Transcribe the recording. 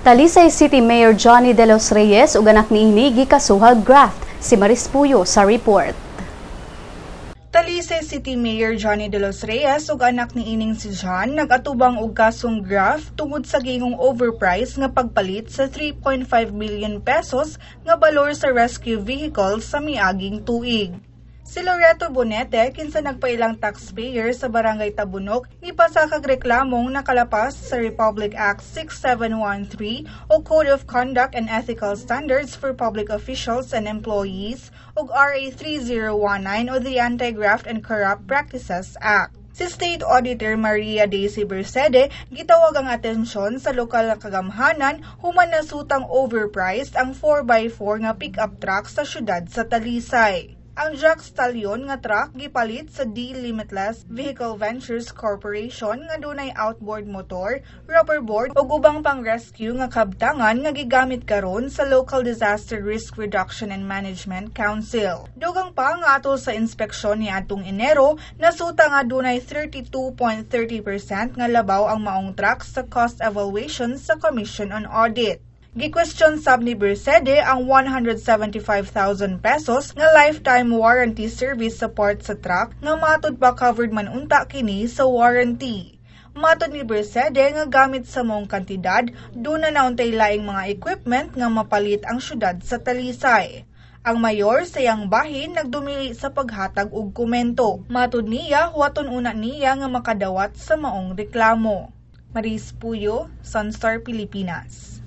Talisay City Mayor Johnny De Los Reyes ug anak niini gikasuhag graft. Si Maris Puyo sa report. Talisay City Mayor Johnny De Los Reyes ug anak niining si John nagatubang og kasong graft tungod sa gingong overprice nga pagpalit sa 3.5 million pesos nga balor sa rescue vehicle sa miaging tuig. Si Loreto Bonete, kinsa nagpailang taxpayer sa Barangay Tabunok, ipasakag reklamong nakalapas sa Republic Act 6713 o Code of Conduct and Ethical Standards for Public Officials and Employees ug RA 3019 o the Anti-Graft and Corrupt Practices Act. Si State Auditor Maria Daisy Bersede, gitawag ang atensyon sa lokal na kagamhanan human nasutang overpriced ang 4x4 nga pick-up truck sa syudad sa Talisay. Ang Jack Stallion nga truck gipalit sa D-Limitless Vehicle Ventures Corporation nga dunay outboard motor, rubber board ug ubang pang-rescue nga kabtangan nga gigamit karon sa Local Disaster Risk Reduction and Management Council. Dugang pa nga atol sa inspeksyon niadtong Enero, nasuta nga dunay 32.30% nga labaw ang maong truck sa cost evaluation sa Commission on Audit. Gi-question sab ni Bersede ang 175,000 pesos nga lifetime warranty service support sa truck nga matod pa covered man unta kini sa warranty. Matod ni Bersede nga gamit sa mong kantidad, duna na untay laing mga equipment nga mapalit ang syudad sa Talisay. Ang mayor sa iyang bahin nagdumili sa paghatag og komento. Matod niya, huwaton una niya nga makadawat sa maong reklamo. Maris Puyo, Sunstar Pilipinas.